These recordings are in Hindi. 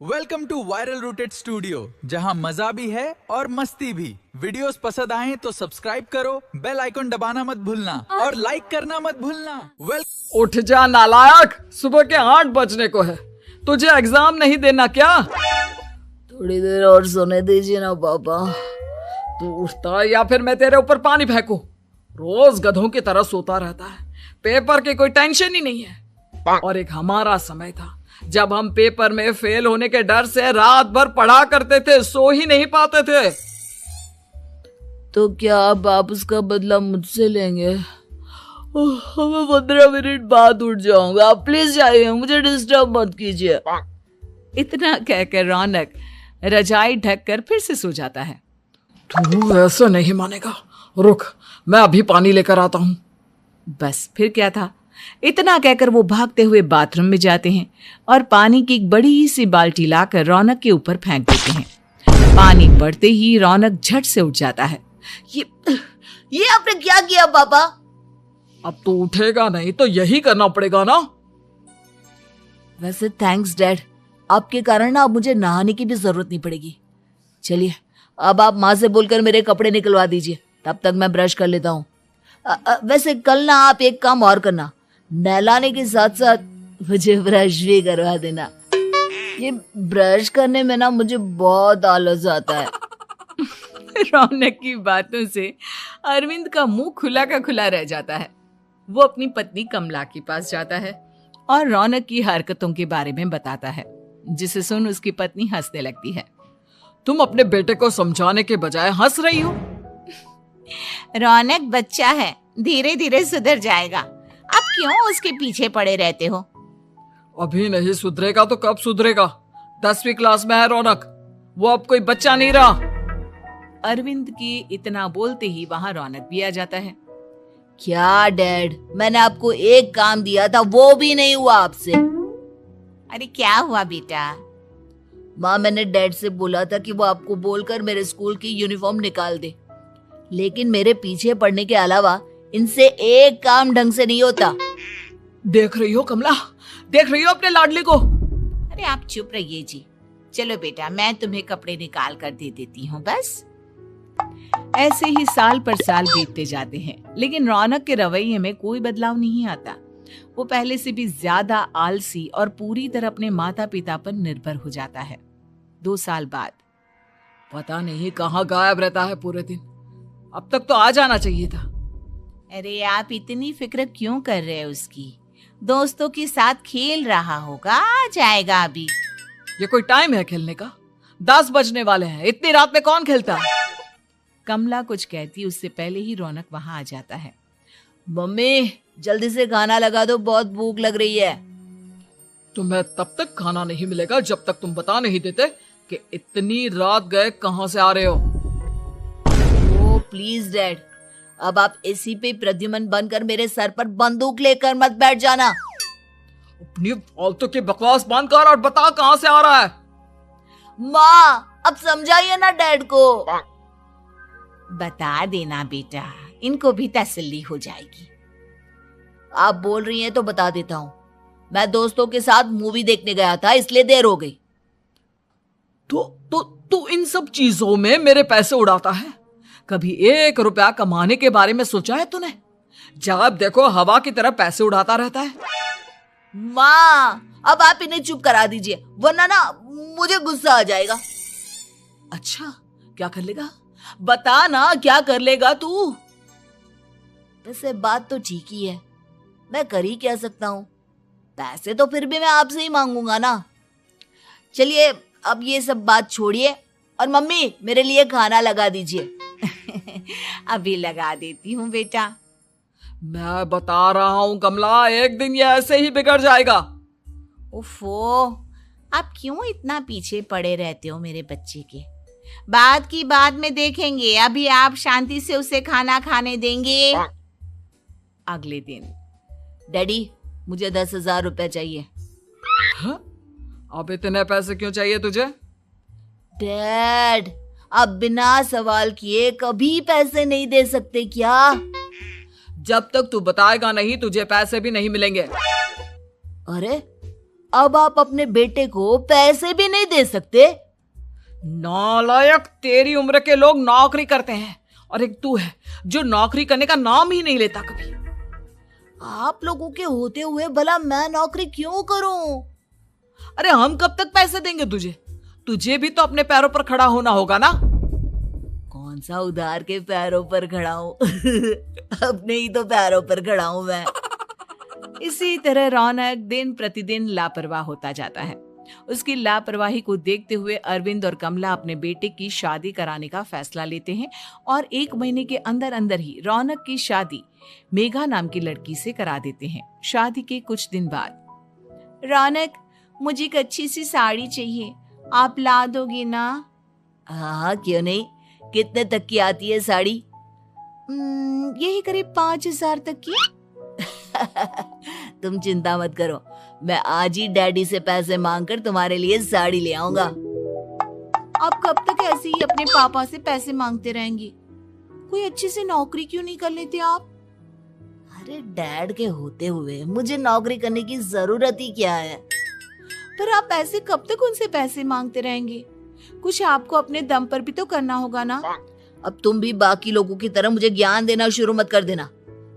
Welcome to viral rooted studio, जहां मजा भी है और मस्ती भी। वीडियोस पसंद आए तो सब्सक्राइब करो, बेल आइकन दबाना मत भूलना और लाइक करना मत भूलना। उठ जा नालायक, सुबह के 8 बजने को है। तुझे एग्जाम नहीं देना क्या? थोड़ी देर और सोने दीजिए ना पापा। तू उठता या फिर मैं तेरे ऊपर पानी फेंकूं? रोज गधों की तरह सोता रहता है, पेपर की कोई टेंशन ही नहीं है। और एक हमारा समय था जब हम पेपर में फेल होने के डर से रात भर पढ़ा करते थे, सो ही नहीं पाते थे। तो क्या आप उसका बदला मुझसे लेंगे? मैं 15 मिनट बाद उठ जाऊंगा, आप प्लीज जाइए, मुझे डिस्टर्ब मत कीजिए। इतना कहकर रौनक रजाई ढककर फिर से सो जाता है। तू ऐसा नहीं मानेगा, रुक मैं अभी पानी लेकर आता हूँ। बस फिर क्या था, इतना कहकर वो भागते हुए बाथरूम में जाते हैं और पानी की एक बड़ी सी बाल्टी लाकर रौनक के ऊपर फेंक देते हैं। पानी बढ़ते ही रौनक झट से उठ जाता है। ये आपने क्या किया पापा? अब तो उठेगा नहीं तो यही करना पड़ेगा ना। वैसे थैंक्स डैड, आपके कारण ना अब मुझे नहाने की भी जरूरत नहीं पड़ेगी। चलिए अब आप माँ से बोलकर मेरे कपड़े निकलवा दीजिए, तब तक मैं ब्रश कर लेता हूँ। वैसे कल ना आप एक काम और करना, नहलाने के साथ साथ मुझे ब्रश भी करवा देना। ये ब्रश करने में ना मुझे बहुत आलस आता है। रौनक की बातों से अरविंद का मुंह खुला का खुला रह जाता है। वो अपनी पत्नी कमला के पास जाता है और रौनक की हरकतों के बारे में बताता है, जिसे सुन उसकी पत्नी हंसने लगती है। तुम अपने बेटे को समझाने के बजाय हंस रही हो। रौनक बच्चा है, धीरे धीरे सुधर जाएगा। अब क्यों उसके पीछे पड़े रहते हो? अभी नहीं सुधरेगा तो कब सुधरेगा? 10वीं क्लास में है रौनक, वो अब कोई बच्चा नहीं रहा। अरविंद की इतना बोलते ही वहां रौनक भी आ जाता है। क्या डैड, मैंने आपको एक काम दिया था, वो भी नहीं हुआ आपसे। अरे क्या हुआ बेटा? माँ, मैंने डैड से बोला था कि वो आपको बोलकर मेरे स्कूल की यूनिफॉर्म निकाल दे, लेकिन मेरे पीछे पड़ने के अलावा इनसे एक काम ढंग से नहीं होता। देख रही हो कमला, देख रही हो अपने लाडले को? अरे आप चुप रहिए जी। चलो बेटा, मैं तुम्हें कपड़े निकाल कर दे देती हूँ। बस ऐसे ही साल पर साल बीतते जाते हैं, लेकिन रौनक के रवैये में कोई बदलाव नहीं आता। वो पहले से भी ज्यादा आलसी और पूरी तरह अपने माता पिता पर निर्भर हो जाता है। 2 साल बाद पता नहीं कहाँ गायब रहता है पूरे दिन, अब तक तो आ जाना चाहिए था। अरे आप इतनी फिक्र क्यों कर रहे हो उसकी? दोस्तों के साथ खेल रहा होगा, आ जाएगा अभी। ये कोई टाइम है खेलने का? 10 बजने वाले हैं, इतनी रात में कौन खेलता है? कमला कुछ कहती उससे पहले ही रौनक वहां आ जाता है। मम्मी जल्दी से खाना लगा दो, बहुत भूख लग रही है। तुम्हें तब तक खाना नहीं मिलेगा जब तक तुम बता नहीं देते कि इतनी रात गए कहां से आ रहे हो। ओ प्लीज डैड, अब आप एसी पे प्रद्युमन बनकर मेरे सर पर बंदूक लेकर मत बैठ जाना। अपनी फालतू की बकवास बंद कर और बता कहां से आ रहा है। माँ अब समझाइए ना डैड को। बता देना बेटा, इनको भी तसल्ली हो जाएगी। आप बोल रही हैं तो बता देता हूँ, मैं दोस्तों के साथ मूवी देखने गया था, इसलिए देर हो गई। तो इन सब चीजों में मेरे पैसे उड़ाता है। कभी 1 रुपया कमाने के बारे में सोचा है तूने? जब देखो हवा की तरह पैसे उड़ाता रहता है। माँ अब आप इन्हें चुप करा दीजिए, वरना ना मुझे गुस्सा आ जाएगा। अच्छा क्या कर लेगा? बता ना, क्या कर लेगा तू? वैसे बात तो ठीक ही है, मैं कर ही क्या सकता हूँ। पैसे तो फिर भी मैं आपसे ही मांगूंगा ना। चलिए अब ये सब बात छोड़िए और मम्मी मेरे लिए खाना लगा दीजिए। अभी लगा देती हूँ बेटा। मैं बता रहा हूँ कमला, एक दिन ये ऐसे ही बिगड़ जाएगा। उफ़ो, आप क्यों इतना पीछे पड़े रहते हो मेरे बच्चे के? बात की बाद में देखेंगे, अभी आप शांति से उसे खाना खाने देंगे। अगले दिन डैडी मुझे 10,000 रुपए चाहिए। हाँ? अब इतने पैसे क्यों चाहिए तुझे? डैड आप बिना सवाल किए कभी पैसे नहीं दे सकते क्या? जब तक तू बताएगा नहीं तुझे पैसे भी नहीं मिलेंगे। अरे अब आप अपने बेटे को पैसे भी नहीं दे सकते? नालायक, तेरी उम्र के लोग नौकरी करते हैं और एक तू है जो नौकरी करने का नाम ही नहीं लेता कभी। आप लोगों के होते हुए भला मैं नौकरी क्यों करूं? अरे हम कब तक पैसे देंगे तुझे? तुझे भी तो अपने पैरों पर खड़ा होना होगा ना। कौन सा उधार के पैरों पर खड़ा हूं? अपने ही तो पैरों पर खड़ा हूं मैं। इसी तरह रौनक दिन प्रतिदिन लापरवाह होता जाता है। उसकी लापरवाही को देखते हुए अरविंद और कमला अपने बेटे की शादी कराने का फैसला लेते हैं और 1 महीने के अंदर अंदर ही रौनक की शादी मेघा नाम की लड़की से करा देते हैं। शादी के कुछ दिन बाद, रौनक, मुझे एक अच्छी सी साड़ी चाहिए, आप ला दोगे ना? हाँ, क्यों नहीं। कितने तक की आती है साड़ी? यही करीब 5,000 तक की। तुम चिंता मत करो, मैं आज ही डैडी से पैसे मांगकर तुम्हारे लिए साड़ी ले आऊंगा। आप कब तक ऐसे ही अपने पापा से पैसे मांगते रहेंगे? कोई अच्छी सी नौकरी क्यों नहीं कर लेते आप? अरे डैड के होते हुए मुझे नौकरी करने की जरूरत ही क्या है? पर आप ऐसे कब तक उनसे पैसे मांगते रहेंगे? कुछ आपको अपने दम पर भी तो करना होगा ना। अब तुम भी बाकी लोगों की तरह मुझे ज्ञान देना शुरू मत कर देना।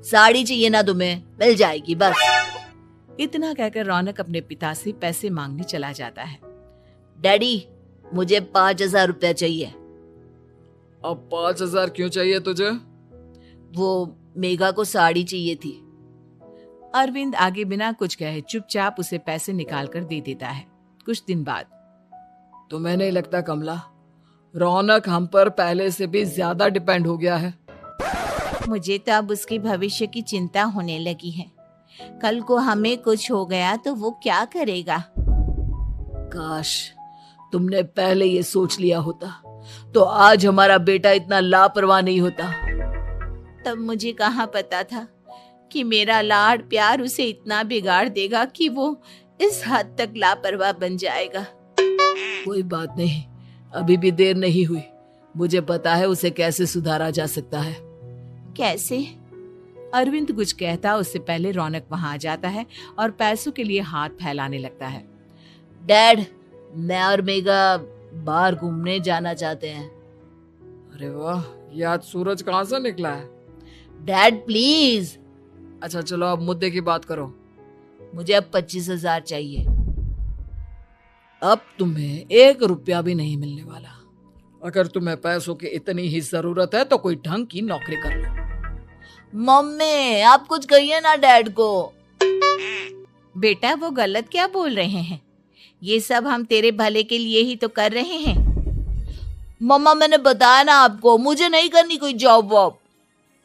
साड़ी चाहिए ना तुम्हें, मिल जाएगी बस। इतना कहकर रौनक अपने पिता से पैसे मांगने चला जाता है। डैडी, मुझे 5,000 रुपया चाहिए। अब 5,000 क्यों चाहिए तुझे? वो मेघा को साड़ी चाहिए थी। अरविंद आगे बिना कुछ कहे चुपचाप उसे पैसे निकाल कर दे देता है। कुछ दिन बाद, तुम्हें नहीं लगता कमला, रौनक हम पर पहले से भी ज्यादा डिपेंड हो गया है? मुझे तो अब उसके भविष्य की चिंता होने लगी है। कल को हमें कुछ हो गया तो वो क्या करेगा? काश तुमने पहले ये सोच लिया होता तो आज हमारा बेटा इतना लापरवाह नहीं होता। तब मुझे कहाँ पता था कि मेरा लाड़ प्यार उसे इतना बिगाड़ देगा कि वो इस हद तक लापरवाह बन जाएगा। कोई बात नहीं, अभी भी देर नहीं हुई। मुझे पता है उसे कैसे सुधारा जा सकता है। कैसे? अरविंद कुछ कहता उससे पहले रौनक वहां आ जाता है और पैसों के लिए हाथ फैलाने लगता है। डैड, मैं और मेघा बाहर घूमने जाना चाहते हैं। अरे वाह, ये आज सूरज कहाँ से निकला है? Dad please. अच्छा चलो अब मुद्दे की बात करो। मुझे अब 25,000 चाहिए। अब तुम्हें 1 रुपया भी नहीं मिलने वाला। अगर तुम्हें पैसों की इतनी ही जरूरत है तो कोई ढंग की नौकरी कर लो। मम्मी, आप कुछ कहिए ना डैड को। बेटा, वो गलत क्या बोल रहे हैं? ये सब हम तेरे भले के लिए ही तो कर रहे हैं। मम्मा, मैंने बताया ना आपको, मुझे नहीं करनी कोई जॉब वॉब।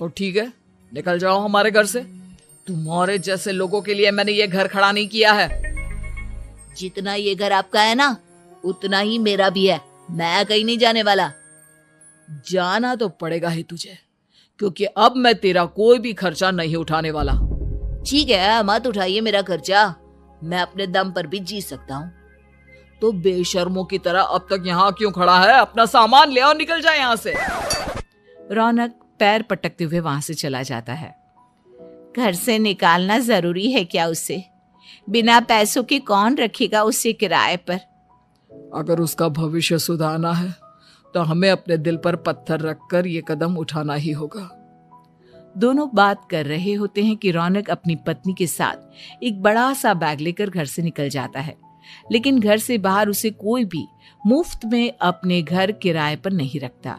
तो ठीक है, निकल जाओ हमारे घर से। तुम्हारे जैसे लोगों के लिए मैंने ये घर खड़ा नहीं किया है। जितना ये घर आपका है ना, उतना ही मेरा भी है। मैं कहीं नहीं जाने वाला। जाना तो पड़ेगा ही तुझे, क्योंकि अब मैं तेरा कोई भी खर्चा नहीं उठाने वाला। ठीक है, मत उठाइए मेरा खर्चा, मैं अपने दम पर भी जी सकता हूँ। तो बेशर्मों की तरह अब तक यहाँ क्यों खड़ा है? अपना सामान ले और निकल जाए यहाँ से। रौनक पैर पटकते हुए वहां से चला जाता है। घर से निकालना जरूरी है क्या उसे? बिना पैसों के कौन रखेगा उसे किराए पर? अगर उसका भविष्य सुधारना है तो हमें अपने दिल पर पत्थर रखकर ये कदम उठाना ही होगा। दोनों बात कर रहे होते हैं कि रौनक अपनी पत्नी के साथ एक बड़ा सा बैग लेकर घर से निकल जाता है, लेकिन घर से बाहर उसे कोई भी मुफ्त में अपने घर किराए पर नहीं रखता।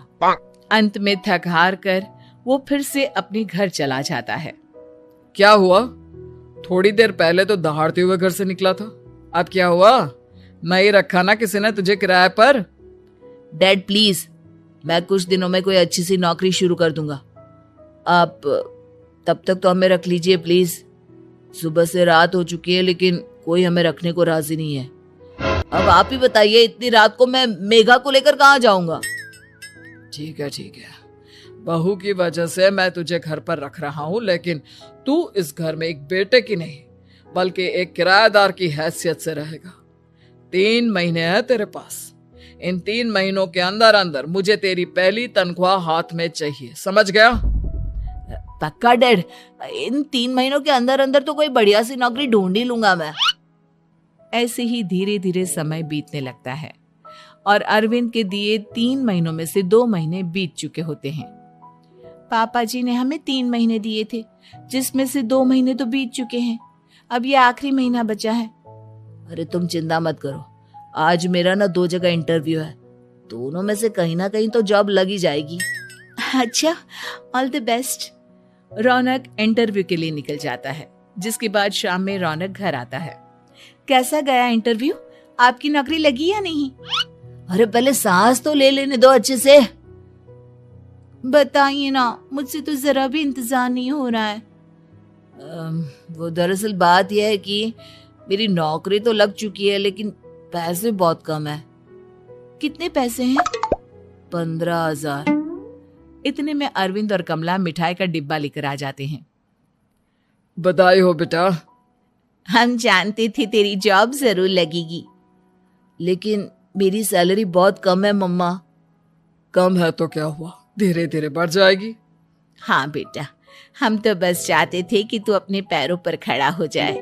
अंत में थक हार कर वो फिर से अपने घर चला जाता है। क्या हुआ? थोड़ी देर पहले तो दहाड़ते हुए घर से निकला था, अब क्या हुआ? नहीं रखा ना किसी ने तुझे किराए पर? डैड प्लीज, मैं कुछ दिनों में कोई अच्छी सी नौकरी शुरू कर दूंगा। आप तब तक तो हमें रख लीजिए प्लीज। सुबह से रात हो चुकी है लेकिन कोई हमें रखने को राजी नहीं है। अब आप ही बताइए, इतनी रात को मैं मेघा को लेकर कहाँ जाऊंगा? ठीक है, बहू की वजह से मैं तुझे घर पर रख रहा हूँ, लेकिन तू इस घर में एक बेटे की नहीं बल्कि एक किराएदार की हैसियत से रहेगा। 3 महीने है तेरे पास। इन 3 महीनों के अंदर अंदर मुझे तेरी पहली तनख्वाह हाथ में चाहिए, समझ गया? पक्का डैड, इन 3 महीनों के अंदर अंदर तो कोई बढ़िया सी नौकरी ढूंढ ही लूंगा मैं। ऐसे ही धीरे धीरे समय बीतने लगता है और अरविंद के दिए 3 महीनों में से 2 महीने बीत चुके होते हैं। पापा जी ने हमें 3 महीने दिए थे, जिसमें से 2 महीने तो बीत चुके हैं। अब ये आखिरी महीना बचा है। अरे तुम चिंता मत करो, आज मेरा ना 2 जगह इंटरव्यू है, दोनों में से कहीं ना कहीं तो जॉब लग ही जाएगी। अच्छा, all the best. Raunak interview के लिए निकल जाता है, जिसके बाद शाम में रौनक घर आता है। कैसा गया इंटरव्यू? आपकी नौकरी लगी या नहीं? अरे पहले सांस तो ले लेने दो अच्छे से। बताइए ना, मुझसे तो जरा भी इंतजार नहीं हो रहा है। वो दरअसल बात यह है कि मेरी नौकरी तो लग चुकी है, लेकिन पैसे बहुत कम है। कितने पैसे हैं? 15,000। इतने में अरविंद और कमला मिठाई का डिब्बा लेकर आ जाते हैं। बधाई हो बेटा। हम जानते थे तेरी जॉब जरूर लगेगी। लेकिन मेरी सैलरी बहुत कम है मम्मा। कम है तो क्या हुआ, धीरे धीरे बढ़ जाएगी। हाँ बेटा, हम तो बस चाहते थे कि तू अपने पैरों पर खड़ा हो जाए।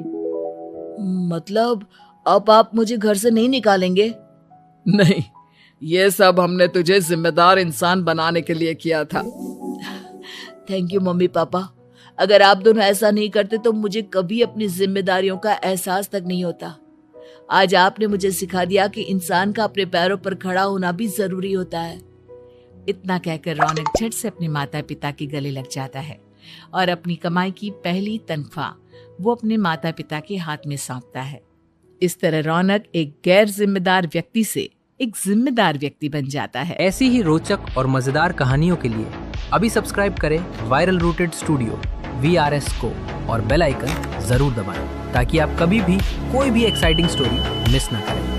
मतलब अब आप मुझे घर से नहीं निकालेंगे? नहीं, ये सब हमने तुझे जिम्मेदार इंसान बनाने के लिए किया था। Thank you mummy papa. अगर आप दोनों ऐसा नहीं करते तो मुझे कभी अपनी जिम्मेदारियों का एहसास तक नहीं होता। आज आपने मुझे सिखा दिया कि इंसान का अपने पैरों पर खड़ा होना भी जरूरी होता है। इतना कहकर रौनक झट से अपने माता पिता के गले लग जाता है और अपनी कमाई की पहली तनख्वाह वो अपने माता पिता के हाथ में सौंपता है। इस तरह रौनक एक गैर जिम्मेदार व्यक्ति से एक जिम्मेदार व्यक्ति बन जाता है। ऐसी ही रोचक और मजेदार कहानियों के लिए अभी सब्सक्राइब करें वायरल रूटेड स्टूडियो VRS को और बेल आइकन जरूर दबाएं ताकि आप कभी भी कोई भी एक्साइटिंग स्टोरी मिस ना करें।